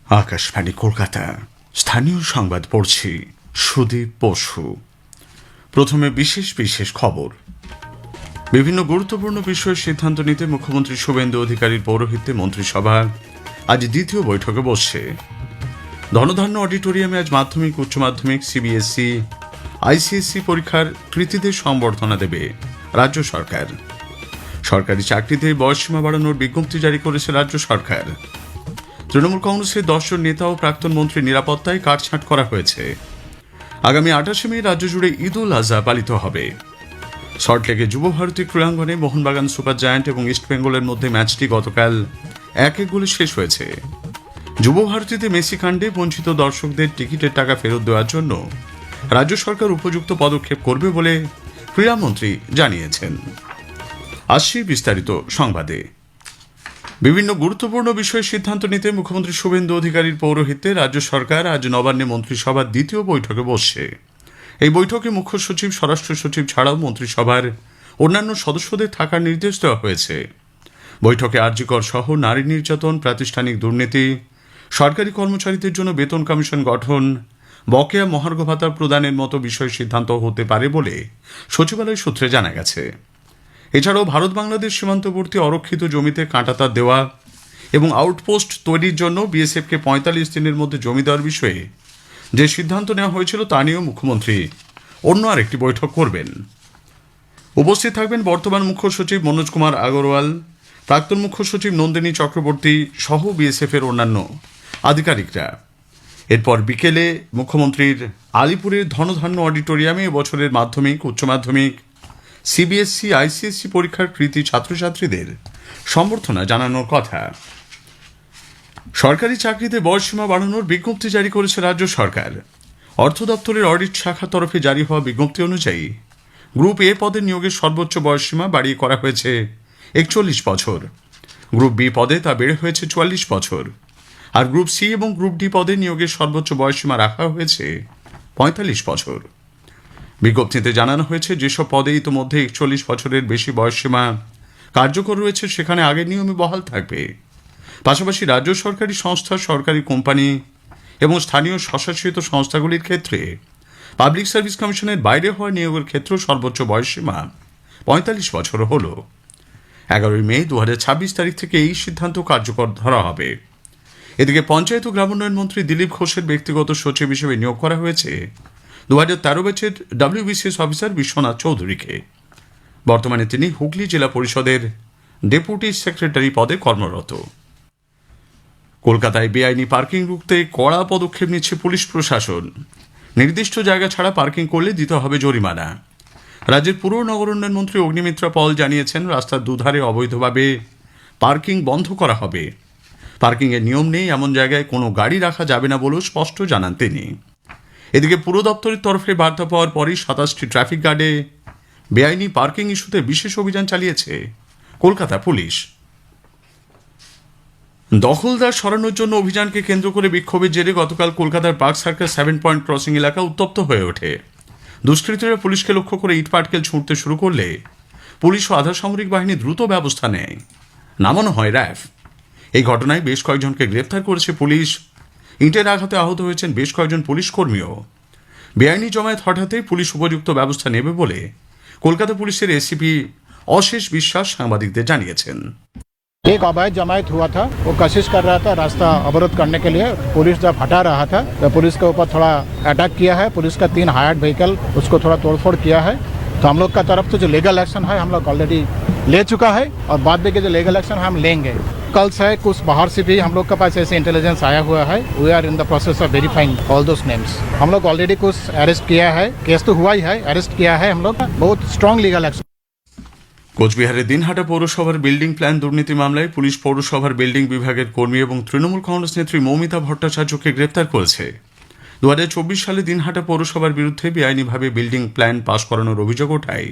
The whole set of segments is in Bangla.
আকাশবাণী কলকাতা স্থানীয় সংবাদ পড়ছি সুদীপ বসু। প্রথমে বিশেষ বিশেষ খবর। বিভিন্ন গুরুত্বপূর্ণ বিষয়ে সিদ্ধান্ত নিতে মুখ্যমন্ত্রী শুভেন্দু অধিকারীর পৌরোহিত্যে মন্ত্রিসভা আজ দ্বিতীয় বৈঠকে বসছে। ধনধান্য অডিটোরিয়ামে আজ মাধ্যমিক, উচ্চ মাধ্যমিক, সিবিএসই, আইসিএসসি পরীক্ষার কৃতীদের সংবর্ধনা দেবে রাজ্য সরকার। সরকারি চাকরিতে বয়সসীমা বাড়ানোর বিজ্ঞপ্তি জারি করেছে রাজ্য সরকার। তৃণমূল কংগ্রেসের 10 জন নেতা ও প্রাক্তন মন্ত্রীর নিরাপত্তায় কাটছাঁট করা হয়েছে। আগামী 28 মে রাজ্য জুড়ে ঈদ উল আজহা পালিত হবে। সল্টলেকে যুব ভারতী ক্রীড়াঙ্গনে মোহনবাগান সুপার জায়ান্ট এবং ইস্টবেঙ্গলের মধ্যে ম্যাচটি গতকাল 1-1 গোলে শেষ হয়েছে। যুব ভারতীতে মেসি কাণ্ডে বঞ্চিত দর্শকদের টিকিটের টাকা ফেরত দেওয়ার জন্য রাজ্য সরকার উপযুক্ত পদক্ষেপ করবে বলে ক্রীড়ামন্ত্রী জানিয়েছেন। আসছি বিস্তারিত সংবাদে। বিভিন্ন গুরুত্বপূর্ণ বিষয়ে সিদ্ধান্ত নিতে মুখ্যমন্ত্রী শুভেন্দু অধিকারীর পৌরোহিত্যে রাজ্য সরকার আজ নবান্নে মন্ত্রিসভার দ্বিতীয় বৈঠকে বসছে। এই বৈঠকে মুখ্য সচিব, স্বরাষ্ট্র সচিব ছাড়াও মন্ত্রিসভার অন্যান্য সদস্যদের থাকার নির্দেশ দেওয়া হয়েছে। বৈঠকে আরজিকর সহ নারী নির্যাতন, প্রাতিষ্ঠানিক দুর্নীতি, সরকারি কর্মচারীদের জন্য বেতন কমিশন গঠন, বকেয়া মহার্ঘ ভাতা প্রদানের মতো বিষয়ে সিদ্ধান্ত হতে পারে বলে সচিবালয় সূত্রে জানা গেছে। এছাড়াও ভারত বাংলাদেশ সীমান্তবর্তী অরক্ষিত জমিতে কাঁটাতার দেওয়া এবং আউটপোস্ট তৈরির জন্য বিএসএফকে 45 দিনের মধ্যে জমি দেওয়ার বিষয়ে যে সিদ্ধান্ত নেওয়া হয়েছিল তা নিয়েও মুখ্যমন্ত্রী অন্য আরেকটি বৈঠক করবেন। উপস্থিত থাকবেন বর্তমান মুখ্য সচিব মনোজ কুমার আগরওয়াল, প্রাক্তন মুখ্য সচিব নন্দিনী চক্রবর্তী সহ বিএসএফ এর অন্যান্য আধিকারিকরা। এরপর বিকেলে মুখ্যমন্ত্রীর আলিপুরের ধনধান্য অডিটোরিয়ামে এবছরের মাধ্যমিক, উচ্চ মাধ্যমিক, সিবিএসই, আইসিএসসি পরীক্ষার কৃতী ছাত্রছাত্রীদের সম্বর্ধনা জানানোর কথা। সরকারি চাকরিতে বয়সসীমা বাড়ানোর বিজ্ঞপ্তি জারি করেছে রাজ্য সরকার। অর্থ দপ্তরের অডিট শাখার তরফে জারি হওয়া বিজ্ঞপ্তি অনুযায়ী গ্রুপ এ পদে নিয়োগের সর্বোচ্চ বয়সসীমা বাড়িয়ে করা হয়েছে 41 বছর। গ্রুপ বি পদে তা বেড়ে হয়েছে 44 বছর। আর গ্রুপ সি এবং গ্রুপ ডি পদে নিয়োগের সর্বোচ্চ বয়সসীমা রাখা হয়েছে 45 বছর। বিজ্ঞপ্তিতে জানানো হয়েছে যেসব পদে ইতোমধ্যে 41 বছরের বেশি বয়সসীমা কার্যকর রয়েছে সেখানে আগের নিয়মে বহাল থাকবে। পাশাপাশি রাজ্য সরকারি সংস্থা, সরকারি কোম্পানি এবং স্থানীয় স্বশাসিত সংস্থাগুলির ক্ষেত্রে পাবলিক সার্ভিস কমিশনের বাইরে হওয়া নিয়োগের ক্ষেত্রেও সর্বোচ্চ বয়সসীমা 45 বছর হল। 11 মে 2026 তারিখ থেকে এই সিদ্ধান্ত কার্যকর ধরা হবে। এদিকে পঞ্চায়েত ও গ্রামোন্নয়ন মন্ত্রী দিলীপ ঘোষের ব্যক্তিগত সচিব হিসেবে নিয়োগ করা হয়েছে 2013 ব্যাচের WBCS অফিসার বিশ্বনাথ চৌধুরীকে। বর্তমানে তিনি হুগলি জেলা পরিষদের ডেপুটি সেক্রেটারি পদে কর্মরত। কলকাতায় বেআইনি পার্কিং রুখতে কড়া পদক্ষেপ নিচ্ছে পুলিশ প্রশাসন। নির্দিষ্ট জায়গা ছাড়া পার্কিং করলে দিতে হবে জরিমানা। রাজ্যের পুর নগরোন্নয়ন মন্ত্রী অগ্নিমিত্রা পল জানিয়েছেন, রাস্তার দুধারে অবৈধভাবে পার্কিং বন্ধ করা হবে। পার্কিংয়ের নিয়ম নেই এমন জায়গায় কোনো গাড়ি রাখা যাবে না বলেও স্পষ্ট জানান তিনি। এদিকে পুর দপ্তরের তরফে বার্তা পাওয়ার পরই 27টি ট্রাফিক গার্ডে বেআইনি পার্কিং ইস্যুতে বিশেষ অভিযান চালিয়েছে কলকাতা পুলিশ। দখলদার সরানোর জন্য অভিযানকে কেন্দ্র করে বিক্ষোভের জেরে গতকাল কলকাতার পার্ক সার্কাস 7 পয়েন্ট ক্রসিং এলাকা উত্তপ্ত হয়ে ওঠে। দুষ্কৃতীরা পুলিশকে লক্ষ্য করে ইটপাটকেল ছুঁড়তে শুরু করলে পুলিশ ও আধা সামরিক বাহিনী দ্রুত ব্যবস্থা নেয়। নামানো হয় র্যাফ। এই ঘটনায় বেশ কয়েকজনকে গ্রেপ্তার করেছে পুলিশ। ইটের আঘাতে আহত হয়েছেন বেশ কয়েকজন পুলিশ কর্মীও। বেআইনি জমায়েত হঠাতে পুলিশ উপযুক্ত ব্যবস্থা নেবে বলে কলকাতা পুলিশের এসিপি অশেষ বিশ্বাস সাংবাদিকদের জানিয়েছেন। एक अवैध जमायत हुआ था, वो कोशिश कर रहा था रास्ता अवरोध करने के लिए। पुलिस जब हटा रहा था तो पुलिस के ऊपर थोड़ा अटैक किया है। पुलिस का 3 हायर्ड व्हीकल उसको थोड़ा तोड़फोड़ किया है। तो हम लोग का तरफ से जो लीगल एक्शन है हम लोग ऑलरेडी ले चुका है और बाद में के जो लीगल एक्शन है हम लेंगे। कल से कुछ बाहर से भी हम लोग के पास ऐसे इंटेलिजेंस आया हुआ है। We are in the process of verifying all those names. हम लोग ऑलरेडी कुछ अरेस्ट किया है, केस तो हुआ ही है, अरेस्ट किया है हम लोग। बहुत स्ट्रॉन्ग लीगल एक्शन। কোচবিহারের দিনহাটা পৌরসভার বিল্ডিং প্ল্যান দুর্নীতি মামলায় পুলিশ পৌরসভার বিল্ডিং বিভাগের কর্মী এবং তৃণমূল কংগ্রেস নেত্রী মৌমিতা ভট্টাচার্যকে গ্রেপ্তার করেছে। 2024 সালে দিনহাটা পৌরসভার বিরুদ্ধে বেআইনিভাবে বিল্ডিং প্ল্যান পাশ করানোর অভিযোগ ওঠায়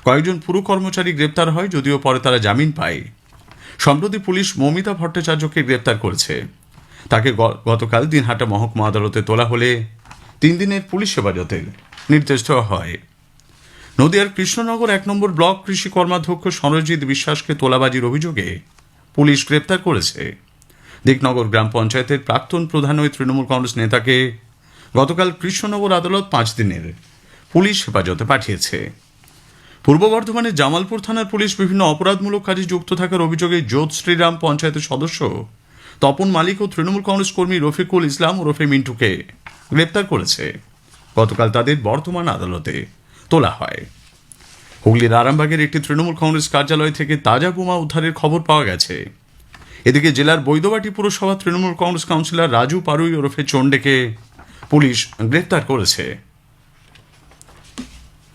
কয়েকজন পুর কর্মচারী গ্রেপ্তার হয়, যদিও পরে তারা জামিন পায়। সম্প্রতি পুলিশ মৌমিতা ভট্টাচার্যকে গ্রেপ্তার করেছে। তাকে গতকাল দিনহাটা মহকুমা আদালতে তোলা হলে 3 দিনের পুলিশ হেফাজতের নির্দেশ দেওয়া হয়। নদিয়ার কৃষ্ণনগর 1 নম্বর ব্লক কৃষি কর্মাধ্যক্ষ সরজিৎ বিশ্বাসকে তোলাবাজির অভিযোগে পুলিশ গ্রেপ্তার করেছে। দিকনগর গ্রাম পঞ্চায়েতের প্রাক্তন প্রধান ওই তৃণমূল কংগ্রেস নেতাকে গতকাল কৃষ্ণনগর আদালত 5 দিনের পুলিশ হেফাজতে পাঠিয়েছে। পূর্ব বর্ধমানের জামালপুর থানার পুলিশ বিভিন্ন অপরাধমূলক কাজে যুক্ত থাকার অভিযোগে যোধ শ্রীরাম পঞ্চায়েতের সদস্য তপন মালিক ও তৃণমূল কংগ্রেস কর্মী রফিকুল ইসলাম ওরফে মিন্টুকে গ্রেপ্তার করেছে। গতকাল তাদের বর্ধমান আদালতে তোলা হয়। হুগলির আরামবাগের একটি তৃণমূল কংগ্রেস কার্যালয় থেকে তাজা বোমা উদ্ধারের খবর পাওয়া গেছে। এদিকে জেলার বৈদ্যবাটি পুরসভা তৃণমূল কংগ্রেস কাউন্সিলর রাজু পারুই ওরফে চন্ডেকে পুলিশ গ্রেপ্তার করেছে।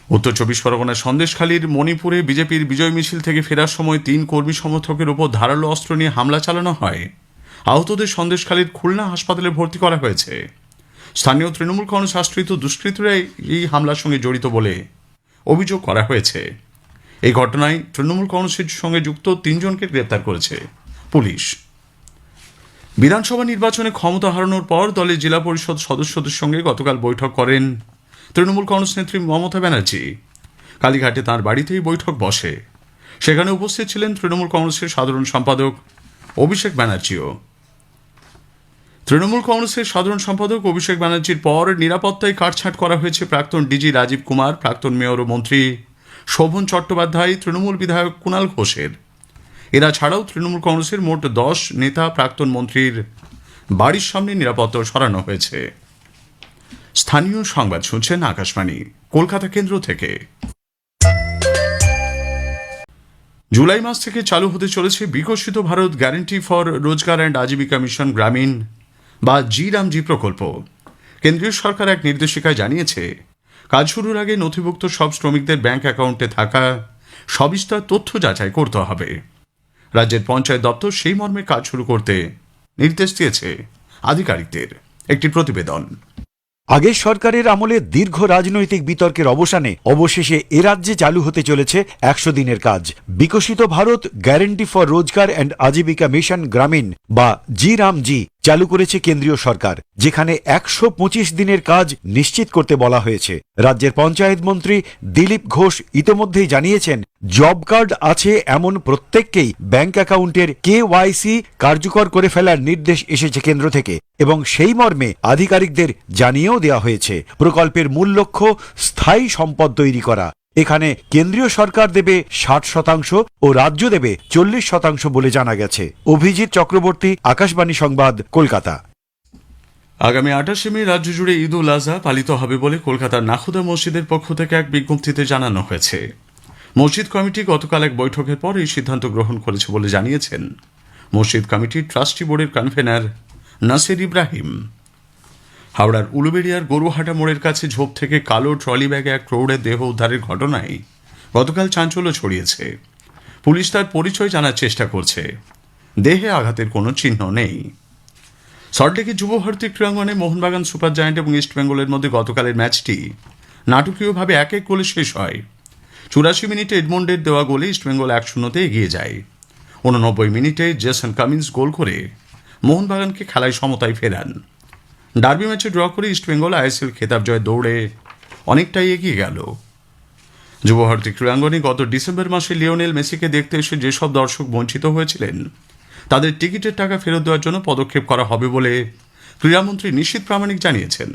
উত্তর 24 পরগনার সন্দেশখালীর মণিপুরে বিজেপির বিজয় মিছিল থেকে ফেরার সময় 3 কর্মী সমর্থকের উপর ধারালো অস্ত্র নিয়ে হামলা চালানো হয়। আহতদের সন্দেশখালীর খুলনা হাসপাতালে ভর্তি করা হয়েছে। স্থানীয় তৃণমূল কংগ্রেস আশ্রিত দুষ্কৃতীরা এই হামলার সঙ্গে জড়িত বলে অভিযোগ করা হয়েছে। এই ঘটনায় তৃণমূল কংগ্রেসের সঙ্গে যুক্ত 3 জনকে গ্রেপ্তার করেছে পুলিশ। বিধানসভা নির্বাচনে ক্ষমতা হারানোর পর দলের জেলা পরিষদ সদস্যদের সঙ্গে গতকাল বৈঠক করেন তৃণমূল কংগ্রেস নেত্রী মমতা ব্যানার্জি। কালীঘাটে তাঁর বাড়িতেই বৈঠক বসে। সেখানে উপস্থিত ছিলেন তৃণমূল কংগ্রেসের সাধারণ সম্পাদক অভিষেক ব্যানার্জিও। তৃণমূল কংগ্রেসের সাধারণ সম্পাদক অভিষেক ব্যানার্জির পর নিরাপত্তায় কাটছাঁট করা হয়েছে প্রাক্তন ডিজি রাজীব কুমার, প্রাক্তন মেয়র ও মন্ত্রী শোভন চট্টোপাধ্যায়, তৃণমূল বিধায়ক কুণাল ঘোষের। এরা ছাড়াও তৃণমূল কংগ্রেসের মোট 10 নেতা প্রাক্তন মন্ত্রীর বাড়ির সামনে নিরাপত্তা সরানো হয়েছে। স্থানীয় সংবাদ শুনছেন আকাশবাণী কলকাতা কেন্দ্র থেকে। জুলাই মাস থেকে চালু হতে চলেছে বিকশিত ভারত গ্যারান্টি ফর রোজগার অ্যান্ড আজীবিকা মিশন গ্রামীণ বা জি-রামজি প্রকল্প। কেন্দ্রীয় সরকার এক নির্দেশিকায় জানিয়েছে, কাজ শুরুর আগে নথিভুক্ত সব শ্রমিকদের ব্যাংক অ্যাকাউন্টে থাকা সবিস্তার তথ্য যাচাই করতে হবে। রাজ্যের পঞ্চায়েত দপ্তর সেই মর্মে কাজ শুরু করতে নির্দেশ দিয়েছে আধিকারিকদের। একটি প্রতিবেদন। আগের সরকারের আমলে দীর্ঘ রাজনৈতিক বিতর্কের অবসানে অবশেষে এ রাজ্যে চালু হতে চলেছে 100 দিনের কাজ। বিকশিত ভারত গ্যারান্টি ফর রোজগার অ্যান্ড আজীবিকা মিশন গ্রামীণ বা জি-রামজি চালু করেছে কেন্দ্রীয় সরকার, যেখানে 125 দিনের কাজ নিশ্চিত করতে বলা হয়েছে। রাজ্যের পঞ্চায়েত মন্ত্রী দিলীপ ঘোষ ইতোমধ্যেই জানিয়েছেন, জব কার্ড আছে এমন প্রত্যেককেই ব্যাংক অ্যাকাউন্টের KYC কার্যকর করে ফেলার নির্দেশ এসেছে কেন্দ্র থেকে এবং সেই মর্মে আধিকারিকদের জানিয়েও দেওয়া হয়েছে। প্রকল্পের মূল লক্ষ্য স্থায়ী সম্পদ তৈরি করা। এখানে কেন্দ্রীয় সরকার দেবে 60% ও রাজ্য দেবে 40% বলে জানা গেছে। অভিজিৎ চক্রবর্তী, আকাশবাণী সংবাদ, কলকাতা। আগামী 28 মে রাজ্য জুড়ে ঈদ উল আজহা পালিত হবে বলে কলকাতার নাখুদা মসজিদের পক্ষ থেকে এক বিজ্ঞপ্তিতে জানানো হয়েছে। মসজিদ কমিটি গতকাল এক বৈঠকের পর এই সিদ্ধান্ত গ্রহণ করেছে বলে জানিয়েছেন মসজিদ কমিটির ট্রাস্টি বোর্ডের কনভেনার নাসির ইব্রাহিম। হাওড়ার উলুবেড়িয়ার গরুহাটা মোড়ের কাছে ঝোপ থেকে কালো ট্রলি ব্যাগে এক প্রৌঢ়ের দেহ উদ্ধারের ঘটনায় গতকাল চাঞ্চল্য ছড়িয়েছে। পুলিশ তার পরিচয় জানার চেষ্টা করছে। দেহে আঘাতের কোনো চিহ্ন নেই। সল্টলেকের যুবভারতী ক্রীড়াঙ্গনে মোহনবাগান সুপার জায়ান্ট এবং ইস্টবেঙ্গলের মধ্যে গতকালের ম্যাচটি নাটকীয়ভাবে 1-1 গোলে শেষ হয়। 84 মিনিটে এডমন্ডের দেওয়া গোলে ইস্টবেঙ্গল 1-0 এগিয়ে যায়। 89 মিনিটে জেসন কামিন্স গোল করে মোহনবাগানকে খেলায় সমতায় ফেরান। ডার্বি ম্যাচে ড্র করে ইস্টবেঙ্গল ISL খেতাব জয় দৌড়ে অনেকটাই এগিয়ে গেল। যুবভারতী ক্রীড়াঙ্গনে গত ডিসেম্বর মাসে লিওনেল মেসিকে দেখতে এসে যেসব দর্শক বঞ্চিত হয়েছিলেন তাদের টিকিটের টাকা ফেরত দেওয়ার জন্য পদক্ষেপ করা হবে বলে ক্রীড়ামন্ত্রী নিশীথ প্রামাণিক জানিয়েছেন।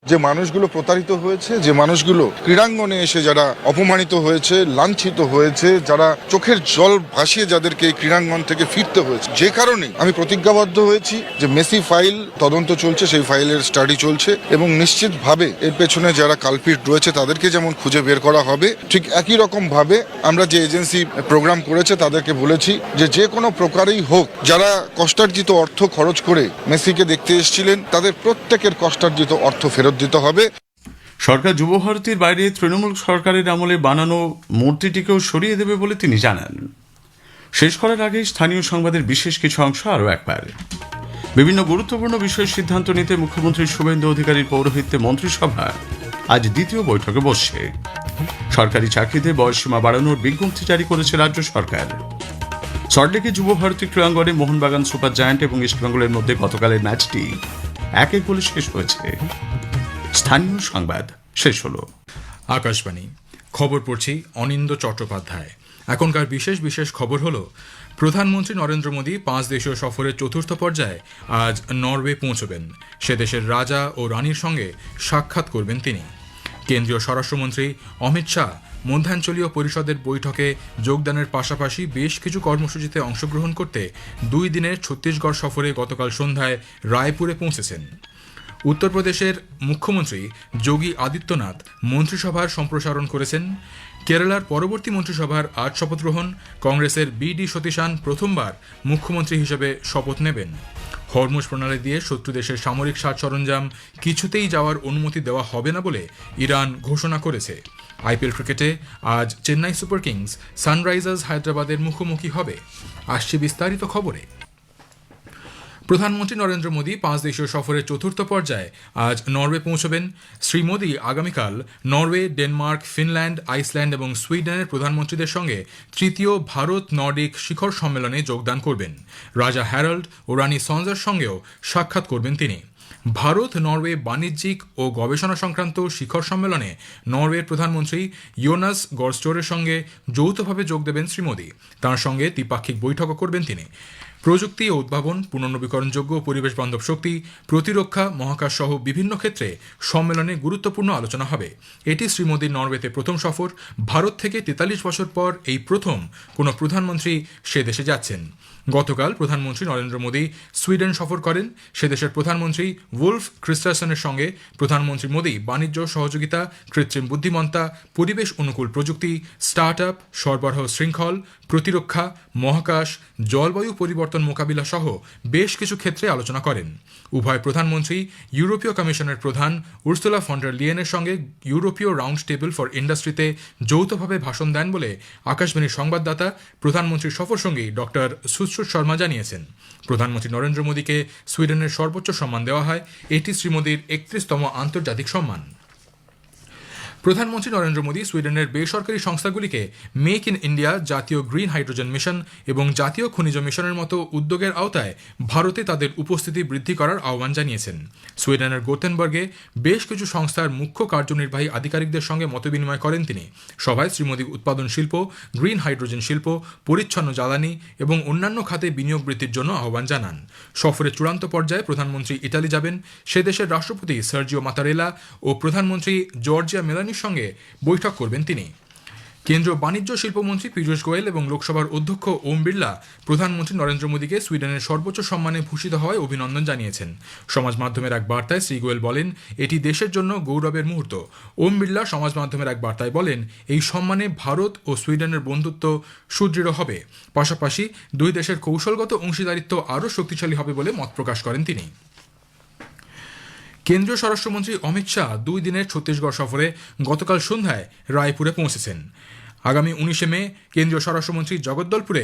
যে মানুষগুলো প্রতারিত হয়েছে, যে মানুষগুলো ক্রীড়াঙ্গনে এসে যারা অপমানিত হয়েছে, লাঞ্ছিত হয়েছে, যারা চোখের জল ভাসিয়ে যাদেরকে এই ক্রীড়াঙ্গন থেকে ফিরতে হয়েছে, যে কারণে আমি প্রতিজ্ঞাবদ্ধ হয়েছি যে মেসি ফাইল তদন্ত চলছে, সেই ফাইলের স্টাডি চলছে এবং নিশ্চিতভাবে এর পেছনে যারা কালপিট রয়েছে তাদেরকে যেমন খুঁজে বের করা হবে, ঠিক একই রকম ভাবে আমরা যে এজেন্সি প্রোগ্রাম করেছে তাদেরকে বলেছি যে কোনো প্রকারেই হোক যারা কষ্টার্জিত অর্থ খরচ করে মেসিকে দেখতে এসেছিলেন তাদের প্রত্যেকের কষ্টার্জিত অর্থ ফেরত দিতে হবে। সরকার যুবভারতীর বাইরে তৃণমূল সরকারের আমলে বানানো মূর্তিটিকেও সরিয়ে দেবে বলে তিনি জানান। শেষ করার আগে স্থানীয় সংবাদের বিশেষ কিছু অংশ আরও একবার। বিভিন্ন গুরুত্বপূর্ণ বিষয়ের সিদ্ধান্ত নিতে মুখ্যমন্ত্রী শুভেন্দু অধিকারীর পৌরোহিত্যে মন্ত্রিসভা আজ দ্বিতীয় বৈঠকে বসছে। সরকারি চাকরিতে বয়সসীমা বাড়ানোর বিজ্ঞপ্তি জারি করেছে রাজ্য সরকার। সল্টলেকের যুবভারতী ক্রীড়াঙ্গনে মোহনবাগান সুপার জায়ান্ট এবং ইস্টবেঙ্গলের মধ্যে গতকালের ম্যাচটি 1-1 গোলে শেষ হয়েছে। স্থানীয় সংবাদ শেষ হলো। আকাশবাণী খবর পড়ছি অনিন্দ চট্টোপাধ্যায়। এখনকার বিশেষ খবর হলো, প্রধানমন্ত্রী নরেন্দ্র মোদী 5 দেশীয় সফরের চতুর্থ পর্যায়ে আজ নরওয়ে পৌঁছবেন। সে দেশের রাজা ও রানীর সঙ্গে সাক্ষাৎ করবেন তিনি। কেন্দ্রীয় স্বরাষ্ট্রমন্ত্রী অমিত শাহ মধ্যাঞ্চলীয় পরিষদের বৈঠকে যোগদানের পাশাপাশি বেশ কিছু কর্মসূচিতে অংশগ্রহণ করতে 2 দিনের ছত্তিশগড় সফরে গতকাল সন্ধ্যায় রায়পুরে পৌঁছেছেন। উত্তরপ্রদেশের মুখ্যমন্ত্রী যোগী আদিত্যনাথ মন্ত্রিসভার সম্প্রসারণ করেছেন। কেরালার পরবর্তী মন্ত্রিসভার আজ শপথ গ্রহণ। কংগ্রেসের বি.ডি. সতীশান প্রথমবার মুখ্যমন্ত্রী হিসেবে শপথ নেবেন। হরমুজ প্রণালী দিয়ে শত্রু দেশের সামরিক সাজ সরঞ্জাম কিছুতেই যাওয়ার অনুমতি দেওয়া হবে না বলে ইরান ঘোষণা করেছে। আইপিএল ক্রিকেটে আজ চেন্নাই সুপার কিংস সানরাইজার্স হায়দ্রাবাদের মুখোমুখি হবে। আসছে বিস্তারিত খবরে। প্রধানমন্ত্রী নরেন্দ্র মোদী 5 দেশীয় সফরের চতুর্থ পর্যায়ে আজ নরওয়ে পৌঁছবেন। শ্রী মোদী আগামীকাল নরওয়ে, ডেনমার্ক, ফিনল্যান্ড, আইসল্যান্ড এবং সুইডেনের প্রধানমন্ত্রীদের সঙ্গে তৃতীয় ভারত নর্ডিক শিখর সম্মেলনে যোগদান করবেন। রাজা হ্যারল্ড ও রানী সঞ্জার সঙ্গেও সাক্ষাৎ করবেন তিনি। ভারত নরওয়ে বাণিজ্যিক ও গবেষণা সংক্রান্ত শিখর সম্মেলনে নরওয়ের প্রধানমন্ত্রী ইয়োনাস গরস্টোরের সঙ্গে যৌথভাবে যোগ দেবেন শ্রী মোদী। তাঁর সঙ্গে দ্বিপাক্ষিক বৈঠকও করবেন তিনি। প্রযুক্তি ও উদ্ভাবন, পুনর্নবীকরণযোগ্য পরিবেশ বান্ধব শক্তি, প্রতিরক্ষা, মহাকাশ সহ বিভিন্ন ক্ষেত্রে সম্মেলনে গুরুত্বপূর্ণ আলোচনা হবে। এটি শ্রী মোদীর নরওয়েতে প্রথম সফর। ভারত থেকে 43 বছর পর এই প্রথম কোনো প্রধানমন্ত্রী সে দেশে যাচ্ছেন। গতকাল প্রধানমন্ত্রী নরেন্দ্র মোদী সুইডেন সফর করেন। সে দেশের প্রধানমন্ত্রী উলফ ক্রিস্টারসনের সঙ্গে প্রধানমন্ত্রী মোদী বাণিজ্য সহযোগিতা, কৃত্রিম বুদ্ধিমত্তা, পরিবেশ অনুকূল প্রযুক্তি, স্টার্ট আপ, সরবরাহ শৃঙ্খল, প্রতিরক্ষা, মহাকাশ, জলবায়ু পরিবর্তন মোকাবিলা সহ বেশ কিছু ক্ষেত্রে আলোচনা করেন। উভয় প্রধানমন্ত্রী ইউরোপীয় কমিশনের প্রধান উর্সুলা ফন ডার লিয়েনের সঙ্গে ইউরোপীয় রাউন্ড টেবিল ফর ইন্ডাস্ট্রিতে যৌথভাবে ভাষণ দেন বলে আকাশবাণীর সংবাদদাতা প্রধানমন্ত্রীর সফরসঙ্গী ডক্টর সুশ্রুত শর্মা জানিয়েছেন। প্রধানমন্ত্রী নরেন্দ্র মোদীকে সুইডেনের সর্বোচ্চ সম্মান দেওয়া হয়। এটি শ্রী মোদীর 31তম আন্তর্জাতিক সম্মান। প্রধানমন্ত্রী নরেন্দ্র মোদী সুইডেনের বেসরকারি সংস্থাগুলিকে মেক ইন ইন্ডিয়া, জাতীয় গ্রিন হাইড্রোজেন মিশন এবং জাতীয় খনিজ মিশনের মতো উদ্যোগের আওতায় ভারতে তাদের উপস্থিতি বৃদ্ধি করার আহ্বান জানিয়েছেন। সুইডেনের গোথেনবার্গে বেশ কিছু সংস্থার মুখ্য কার্যনির্বাহী আধিকারিকদের সঙ্গে মতবিনিময় করেন তিনি। সভায় শ্রী মোদী উৎপাদন শিল্প, গ্রিন হাইড্রোজেন শিল্প, পরিচ্ছন্ন জ্বালানি এবং অন্যান্য খাতে বিনিয়োগ বৃদ্ধির জন্য আহ্বান জানান। সফরের চূড়ান্ত পর্যায়ে প্রধানমন্ত্রী ইটালি যাবেন। সে দেশের রাষ্ট্রপতি সার্জিও মাতারেলা ও প্রধানমন্ত্রী জর্জিয়া মেলানির সঙ্গে বৈঠক করবেন তিনি। কেন্দ্রীয় বাণিজ্য শিল্পমন্ত্রী পীযূষ গোয়েল এবং লোকসভার অধ্যক্ষ ওম বিড়লা প্রধানমন্ত্রী নরেন্দ্র মোদীকে সুইডেনের সর্বোচ্চ সম্মানে ভূষিত হওয়ায় অভিনন্দন জানিয়েছেন। সমাজ মাধ্যমের এক বার্তায় শ্রী গোয়েল বলেন, এটি দেশের জন্য গৌরবের মুহূর্ত। ওম বিড়লা সমাজ মাধ্যমের এক বার্তায় বলেন, এই সম্মানে ভারত ও সুইডেনের বন্ধুত্ব সুদৃঢ় হবে। পাশাপাশি দুই দেশের কৌশলগত অংশীদারিত্ব আরও শক্তিশালী হবে বলে মত প্রকাশ করেন তিনি। কেন্দ্রীয় স্বরাষ্ট্রমন্ত্রী অমিত শাহ 2 দিনের ছত্তিশগড় সফরে গতকাল সন্ধ্যায় রায়পুরে পৌঁছেছেন। আগামী 19 মে কেন্দ্রীয় স্বরাষ্ট্রমন্ত্রী জগদ্দলপুরে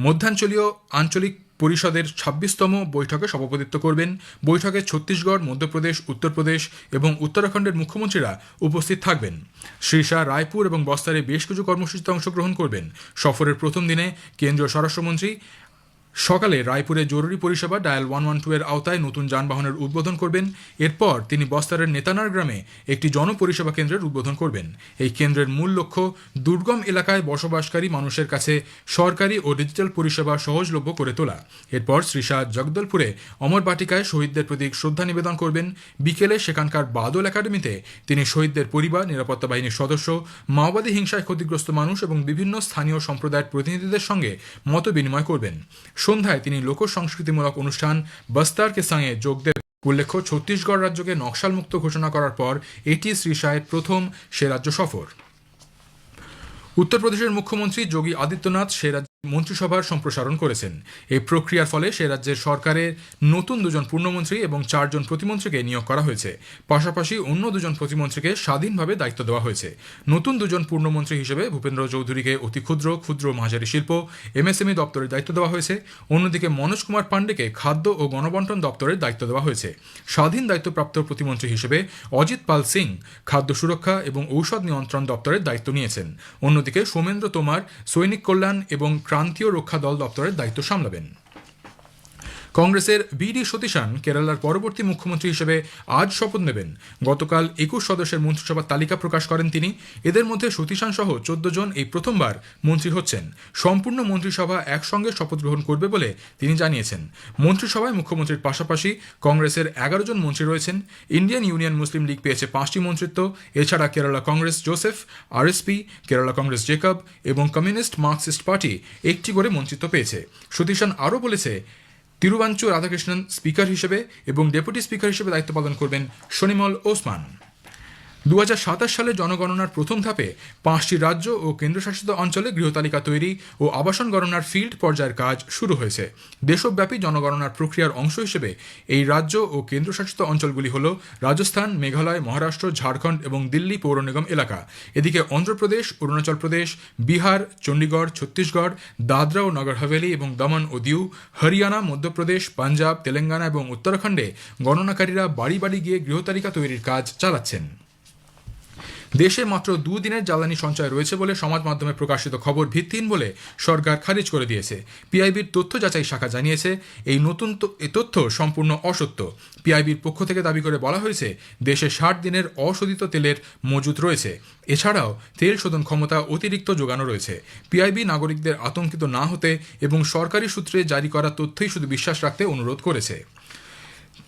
মধ্যাঞ্চলীয় আঞ্চলিক পরিষদের 26তম বৈঠকে সভাপতিত্ব করবেন। বৈঠকে ছত্তিশগড়, মধ্যপ্রদেশ, উত্তরপ্রদেশ এবং উত্তরাখণ্ডের মুখ্যমন্ত্রীরা উপস্থিত থাকবেন। শ্রী শাহ রায়পুর এবং বস্তারে বেশ কিছু কর্মসূচিতে অংশগ্রহণ করবেন। সফরের প্রথম দিনে কেন্দ্রীয় স্বরাষ্ট্রমন্ত্রী সকালে রায়পুরে জরুরি পরিষেবা ডায়াল 112 এর আওতায় নতুন যানবাহনের উদ্বোধন করবেন। এরপর তিনি বস্তারের নেতানার গ্রামে একটি জনপরিষেবা কেন্দ্রের উদ্বোধন করবেন। এই কেন্দ্রের মূল লক্ষ্য দুর্গম এলাকায় বসবাসকারী মানুষের কাছে সরকারি ও ডিজিটাল পরিষেবা সহজলভ্য করে তোলা। এরপর শ্রী শাহ জগদলপুরে অমর বাটিকায় শহীদদের প্রতি শ্রদ্ধা নিবেদন করবেন। বিকেলে সেখানকার বাদল একাডেমিতে তিনি শহীদদের পরিবার, নিরাপত্তা বাহিনীর সদস্য, মাওবাদী হিংসায় ক্ষতিগ্রস্ত মানুষ এবং বিভিন্ন স্থানীয় সম্প্রদায়ের প্রতিনিধিদের সঙ্গে মত বিনিময় করবেন। সন্ধ্যায় তিনি লোক সংস্কৃতিমূলক অনুষ্ঠান বস্তার কে সঙ্গে যোগ দেবেন। উল্লেখ্য, ছত্তিশগড় রাজ্যকে নকশালমুক্ত ঘোষণা করার পর এটি শ্রী শাহের প্রথম সে রাজ্য সফর। উত্তরপ্রদেশের মুখ্যমন্ত্রী যোগী আদিত্যনাথ সে রাজ্যের মন্ত্রিসভার সম্প্রসারণ করেছেন। এই প্রক্রিয়ার ফলে সে রাজ্যের সরকারের নতুন 2 জন পূর্ণমন্ত্রী এবং 4 জন প্রতিমন্ত্রীকে নিয়োগ করা হয়েছে। পাশাপাশি অন্য 2 জন প্রতিমন্ত্রীকে স্বাধীনভাবে দায়িত্ব দেওয়া হয়েছে। নতুন 2 জন পূর্ণমন্ত্রী হিসেবে ভূপেন্দ্র চৌধুরীকে অতি ক্ষুদ্র, ক্ষুদ্র মাঝারি শিল্প এমএসএমই দপ্তরের দায়িত্ব দেওয়া হয়েছে। অন্যদিকে মনোজ কুমার পাণ্ডেকে খাদ্য ও গণবন্টন দপ্তরের দায়িত্ব দেওয়া হয়েছে। স্বাধীন দায়িত্বপ্রাপ্ত প্রতিমন্ত্রী হিসেবে অজিত পাল সিং খাদ্য সুরক্ষা এবং ঔষধ নিয়ন্ত্রণ দপ্তরের দায়িত্ব নিয়েছেন। অন্যদিকে সৌমেন্দ্র তোমার সৈনিক কল্যাণ এবং ক্রান্তীয় রক্ষা দল দপ্তরের দায়িত্ব সামলাবেন। কংগ্রেসের বিডি সতীশান কেরালার পরবর্তী মুখ্যমন্ত্রী হিসেবে আজ শপথ নেবেন। গতকাল 21 সদস্যের মন্ত্রিসভার তালিকা প্রকাশ করেন তিনি। এদের মধ্যে সতীশান সহ 14 জন এই প্রথমবার মন্ত্রী হচ্ছেন। সম্পূর্ণ মন্ত্রিসভা একসঙ্গে শপথ গ্রহণ করবে বলে তিনি জানিয়েছেন। মন্ত্রিসভায় মুখ্যমন্ত্রীর পাশাপাশি কংগ্রেসের 11 জন মন্ত্রী রয়েছেন। ইন্ডিয়ান ইউনিয়ন মুসলিম লীগ পেয়েছে 5টি মন্ত্রিত্ব। এছাড়া Kerala Congress Joseph, RSP, Kerala Congress Jacob এবং কমিউনিস্ট মার্কসিস্ট পার্টি 1টি করে মন্ত্রিত্ব পেয়েছে। সতীশান আরও বলেছে, তিরুবাঞ্চু রাধাকৃষ্ণন স্পিকার হিসেবে এবং ডেপুটি স্পিকার হিসেবে দায়িত্ব পালন করবেন শনিমল ওসমান। 2027 সালে জনগণনার প্রথম ধাপে 5টি রাজ্য ও কেন্দ্রশাসিত অঞ্চলে গৃহতালিকা তৈরি ও আবাসন গণনার ফিল্ড পর্যায়ের কাজ শুরু হয়েছে। দেশব্যাপী জনগণনার প্রক্রিয়ার অংশ হিসেবে এই রাজ্য ও কেন্দ্রশাসিত অঞ্চলগুলি হল রাজস্থান, মেঘালয়, মহারাষ্ট্র, ঝাড়খণ্ড এবং দিল্লি পৌর নিগম এলাকা। এদিকে অন্ধ্রপ্রদেশ, অরুণাচল প্রদেশ, বিহার, চণ্ডীগড়, ছত্তিশগড়, দাদরা ও নগর হাভেলি এবং দমন ও দিউ, হরিয়ানা, মধ্যপ্রদেশ, পাঞ্জাব, তেলেঙ্গানা এবং উত্তরাখণ্ডে গণনাকারীরা বাড়ি বাড়ি গিয়ে গৃহতালিকা তৈরির কাজ চালাচ্ছেন। দেশে মাত্র 2 দিনের জ্বালানি সঞ্চয় রয়েছে বলে সমাজ মাধ্যমে প্রকাশিত খবর ভিত্তিহীন বলে সরকার খারিজ করে দিয়েছে। পিআইবির তথ্য যাচাই শাখা জানিয়েছে, এই তথ্য সম্পূর্ণ অসত্য। পিআইবির পক্ষ থেকে দাবি করে বলা হয়েছে, দেশে 60 দিনের অশোধিত তেলের মজুত রয়েছে। এছাড়াও তেল শোধন ক্ষমতা অতিরিক্ত যোগানো রয়েছে। পিআইবি নাগরিকদের আতঙ্কিত না হতে এবং সরকারি সূত্রে জারি করা তথ্যই শুধু বিশ্বাস রাখতে অনুরোধ করেছে।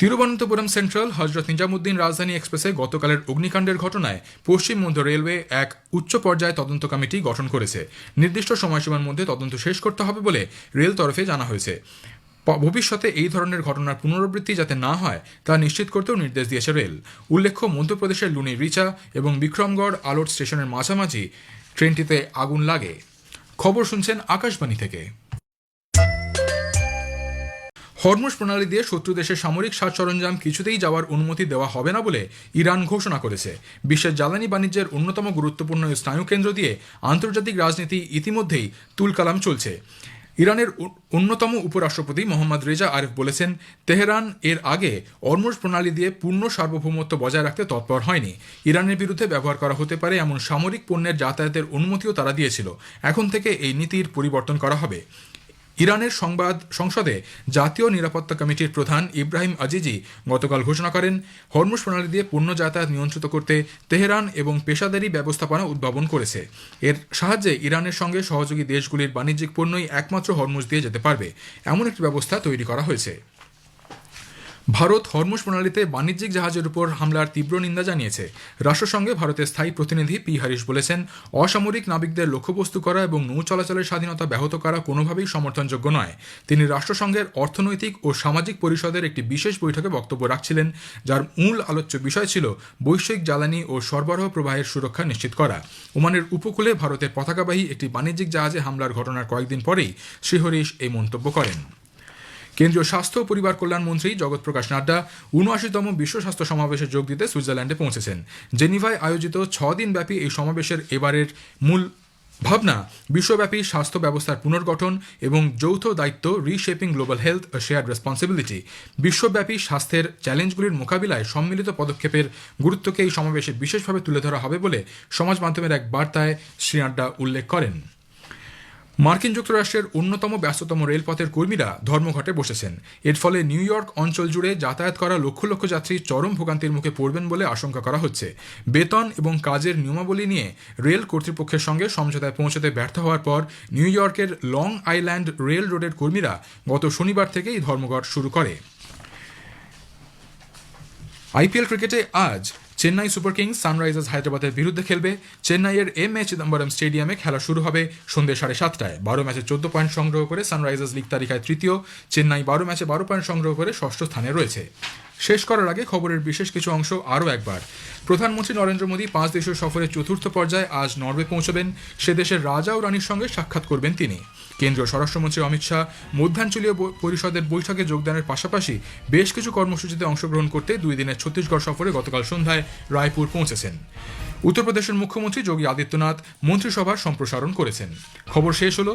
তিরুবনন্তপুরম সেন্ট্রাল হজরত নিজামুদ্দিন রাজধানী এক্সপ্রেসে গতকালের অগ্নিকাণ্ডের ঘটনায় পশ্চিম মধ্য রেলওয়ে এক উচ্চ পর্যায়ে তদন্ত কমিটি গঠন করেছে। নির্দিষ্ট সময়সীমার মধ্যে তদন্ত শেষ করতে হবে বলে রেল তরফে জানা হয়েছে। ভবিষ্যতে এই ধরনের ঘটনার পুনরাবৃত্তি যাতে না হয় তা নিশ্চিত করতেও নির্দেশ দিয়েছে রেল। উল্লেখ্য, মধ্যপ্রদেশের লুনি রিচা এবং বিক্রমগড় আলোট স্টেশনের মাঝামাঝি ট্রেনটিতে আগুন লাগে। খবর শুনছেন আকাশবাণী থেকে। হরমুজ প্রণালী দিয়ে শত্রু দেশের সামরিক সাজ সরঞ্জাম কিছুতেই যাওয়ার অনুমতি দেওয়া হবে না বলে ইরান ঘোষণা করেছে। বিশ্বের জ্বালানি বাণিজ্যের অন্যতম গুরুত্বপূর্ণ স্নায়ুকেন্দ্র দিয়ে আন্তর্জাতিক রাজনীতি ইতিমধ্যেই তুলকালাম চলছে। ইরানের অন্যতম উপরাষ্ট্রপতি মোহাম্মদ রেজা আরিফ বলেছেন, তেহরান এর আগে হরমুজ প্রণালী দিয়ে পূর্ণ সার্বভৌমত্ব বজায় রাখতে তৎপর হয়নি। ইরানের বিরুদ্ধে ব্যবহার করা হতে পারে এমন সামরিক পণ্যের যাতায়াতের অনুমতিও তারা দিয়েছিল। এখন থেকে এই নীতির পরিবর্তন করা হবে। ইরানের সংসদে জাতীয় নিরাপত্তা কমিটির প্রধান ইব্রাহিম আজিজি গতকাল ঘোষণা করেন, হরমুজ প্রণালী দিয়ে পণ্য যাতায়াত নিয়ন্ত্রিত করতে তেহরান এবং পেশাদারি ব্যবস্থাপনা উদ্ভাবন করেছে। এর সাহায্যে ইরানের সঙ্গে সহযোগী দেশগুলির বাণিজ্যিক পণ্যই একমাত্র হরমুজ দিয়ে যেতে পারবে, এমন একটি ব্যবস্থা তৈরি করা হয়েছে। ভারত হরমুজ প্রণালীতে বাণিজ্যিক জাহাজের উপর হামলার তীব্র নিন্দা জানিয়েছে। রাষ্ট্রসংঘে ভারতের স্থায়ী প্রতিনিধি পি হারিশ বলেছেন, অসামরিক নাবিকদের লক্ষ্যবস্তু করা এবং নৌ চলাচলের স্বাধীনতা ব্যাহত করা কোনোভাবেই সমর্থনযোগ্য নয়। তিনি রাষ্ট্রসংঘের অর্থনৈতিক ও সামাজিক পরিষদের একটি বিশেষ বৈঠকে বক্তব্য রাখছিলেন, যার মূল আলোচ্য বিষয় ছিল বৈশ্বিক জ্বালানি ও সরবরাহ প্রবাহের সুরক্ষা নিশ্চিত করা। ওমানের উপকূলে ভারতের পতাকাবাহী একটি বাণিজ্যিক জাহাজে হামলার ঘটনার কয়েকদিন পরেই শ্রী হরিশ এই মন্তব্য করেন। কেন্দ্রীয় স্বাস্থ্য ও পরিবার কল্যাণ মন্ত্রী জগৎ প্রকাশ নাড্ডা ৭৯তম বিশ্ব স্বাস্থ্য সমাবেশে যোগ দিতে সুইজারল্যান্ডে পৌঁছেছেন। জেনিভায় আয়োজিত 6 দিনব্যাপী এই সমাবেশের এবারের মূল ভাবনা বিশ্বব্যাপী স্বাস্থ্য ব্যবস্থার পুনর্গঠন এবং যৌথ দায়িত্ব, রিশেপিং গ্লোবাল হেলথ আ শেয়ার্ড রেসপন্সিবিলিটি। বিশ্বব্যাপী স্বাস্থ্যের চ্যালেঞ্জগুলির মোকাবিলায় সম্মিলিত পদক্ষেপের গুরুত্বকে এই সমাবেশে বিশেষভাবে তুলে ধরা হবে বলে সমাজ মাধ্যমের এক বার্তায় শ্রী নাড্ডা উল্লেখ করেন। মার্কিন যুক্তরাষ্ট্রের অন্যতম ব্যস্ততম রেলপথের কর্মীরা ধর্মঘটে বসেছেন। এর ফলে নিউ ইয়র্ক অঞ্চল জুড়ে যাতায়াত করা লক্ষ লক্ষ যাত্রী চরম ভোগান্তির মুখে পড়বেন বলে আশঙ্কা করা হচ্ছে। বেতন এবং কাজের নিয়মাবলী নিয়ে রেল কর্তৃপক্ষের সঙ্গে সমঝোতায় পৌঁছতে ব্যর্থ হওয়ার পর নিউ ইয়র্কের লং আইল্যান্ড রেল রোডের কর্মীরা গত শনিবার থেকেই ধর্মঘট শুরু করে। আইপিএল ক্রিকেটে আজ চেন্নাই সুপার কিংস সানরাইজার্স হায়দ্রাবাদের বিরুদ্ধে খেলবে। চেন্নাইয়ের এম.এ. চিদম্বরম স্টেডিয়ামে খেলা শুরু হবে সন্ধ্যে 7:30টায়। 12 ম্যাচে 14 পয়েন্ট সংগ্রহ করে সানরাইজার্স লিগ তালিকায় তৃতীয়। চেন্নাই 12 ম্যাচে 12 পয়েন্ট সংগ্রহ করে ষষ্ঠ স্থানে রয়েছে। শেষ করার আগে খবরের বিশেষ কিছু অংশ আরও একবার। প্রধানমন্ত্রী নরেন্দ্র মোদী 5 দেশীয় সফরের চতুর্থ পর্যায়ে আজ নরওয়ে পৌঁছবেন। সে দেশের রাজা ও রানীর সঙ্গে সাক্ষাৎ করবেন তিনি। কেন্দ্রীয় স্বরাষ্ট্রমন্ত্রী অমিত শাহ মধ্যাঞ্চলীয় পরিষদের বৈঠকে যোগদানের পাশাপাশি বেশ কিছু কর্মসূচিতে অংশগ্রহণ করতে 2 দিনের ছত্তিশগড় সফরে গতকাল সন্ধ্যায় রায়পুর পৌঁছেছেন। উত্তরপ্রদেশের মুখ্যমন্ত্রী যোগী আদিত্যনাথ মন্ত্রিসভার সম্প্রসারণ করেছেন। খবর শেষ হলো।